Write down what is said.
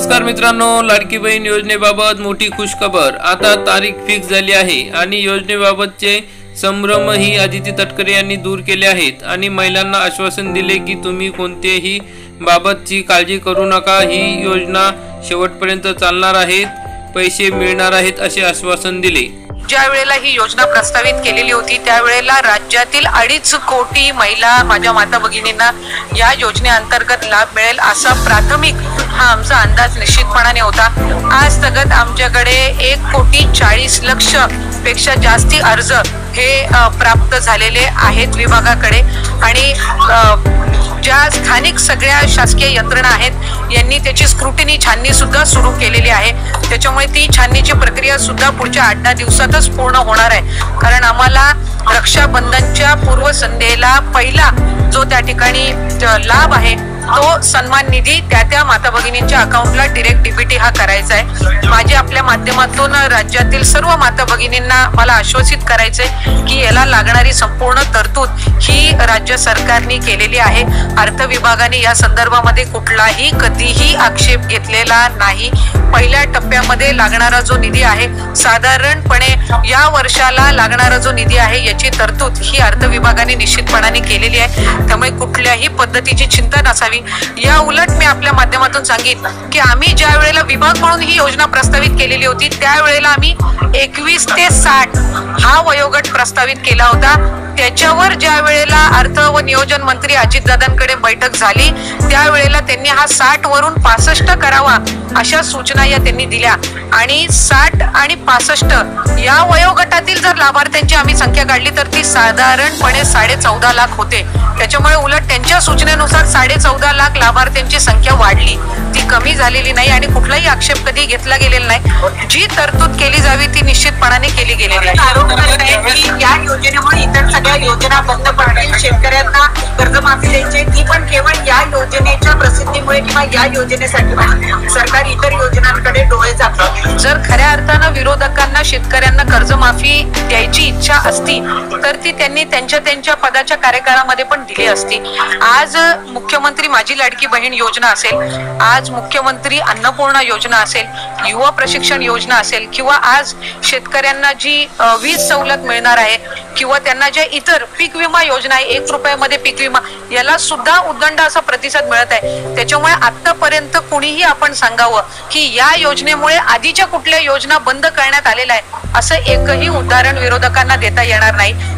नमस्कार मित्रांनो, लाडकी बहीण योजनेबाबत मोठी खुशखबर। आता तारीख फिक्स झाली आहे आणि योजनेबाबतचे संभ्रम ही अदिती तटकरे यांनी दूर केले आहेत आणि महिलांना आश्वासन दिले की तुम्ही कोणत्याही बाबतची काळजी करू नका, ही योजना शेवटपर्यंत चालणार आहेत, पैसे मिळणार आहेत असे आश्वासन दिले। ज्या वेळेला ही योजना प्रस्तावित केलेली होती त्यावेळेला राज्यातील 2.5 कोटी महिला माझ्या माता भगिनींना या योजनेअंतर्गत लाभ मिळेल असा प्राथमिक हा आमचा अंदाज निश्चितपणाने होता। आज तगत आमच्याकडे 1,40,00,000 पेक्षा जास्ती अर्ज हे प्राप्त झालेले आहेत विभागाकडे आणि ज्या स्थानिक सगळ्या शासकीय यंत्रणा आहेत यांनी त्याची स्क्रुटिनी छाननी सुद्धा सुरू केलेली आहे। त्याच्यामुळे ती छाननीची प्रक्रिया सुद्धा पुढच्या 8-10 दिवसातच पूर्ण होणार आहे, कारण आम्हाला रक्षाबंधनच्या पूर्वसंध्येला पहिला जो त्या ठिकाणी लाभ आहे तो सन्मान निधी त्या माता भगिनींच्या अकाउंटला डायरेक्ट डीबीटी हा करायचा आहे। माझे आपल्या माध्यमातून राज्यातील सर्व माता भगिनींना मला आश्वासित करायचंय की याला लागणारी संपूर्ण तरतूद ही राज्य सरकारने केलेली आहे। अर्थ विभागाने या संदर्भामध्ये कुठलाही कधीही आक्षेप घेतलेला नाही। पहिल्या टप्प्यामध्ये लागणारा जो निधी आहे साधारणपणे या वर्षाला लागणारा जो निधी आहे याची तरतूद ही अर्थ विभागाने निश्चितपणाने केलेली आहे, त्यामुळे कुठल्याही पद्धतीची चिंता नसावी। या उलट मी आपल्या माध्यमातून सांगितलं की आम्ही ज्या वेळेला विभाग म्हणून ही योजना प्रस्तावित केलेली होती त्यावेळेला आम्ही 21 ते 60 हा वयोगट प्रस्तावित केला होता। त्याच्यावर ज्या वेळेला अर्थ व नियोजन मंत्री अजितदादांकडे बैठक झाली त्यावेळेला त्यांनी हा 60 वरून 65 करावा अशा सूचना या त्यांनी दिल्या आणि 60 आणि 65 या वयोगटातील जर लाभार्थ्यांची आम्ही संख्या काढली तर ती साधारणपणे 14.5 लाख होते। त्याच्यामुळे उलट त्यांच्या सूचनेनुसार 14.5 लाख लाभार्थ्यांची संख्या वाढली, ती कमी झालेली नाही आणि कुठलाही आक्षेप कधी घेतला गेलेला नाही। जी तरतूद केली जावी ती निश्चितपणाने केली गेलेली आहे। या योजनेमुळे इतर सगळ्या योजना बंद पडतील, शेतकऱ्यांना कर्जमाफी द्यायची ती पण केवळ या योजनेच्या प्रसिद्धीमुळे किंवा या योजनेसाठी सरकार इतर योजनांकडे डोळे झाकतात। जर खऱ्या अर्थानं विरोधकांना शेतकऱ्यांना कर्जमाफी द्यायची इच्छा असती तर ती त्यांनी त्यांच्या पदाच्या कार्यकाळामध्ये पण दिली असती। आज मुख्यमंत्री माझी लाडकी बहीण योजना असेल, आज मुख्यमंत्री अन्नपूर्णा योजना असेल, युवा प्रशिक्षण योजना असेल किंवा आज शेतकऱ्यांना जी वीज सवलत मिळणार आहे किंवा त्यांना ज्या इतर पीक विमा योजना आहे 1 रुपयामध्ये पीक विमा याला सुद्धा उदंड असा प्रतिसाद मिळत आहे। त्याच्यामुळे आतापर्यंत कुणीही आपण सांगावं की या योजनेमुळे आधीच्या कुठल्या योजना बंद करण्यात आलेल्या आहे असं एकही उदाहरण विरोधकांना देता येणार नाही।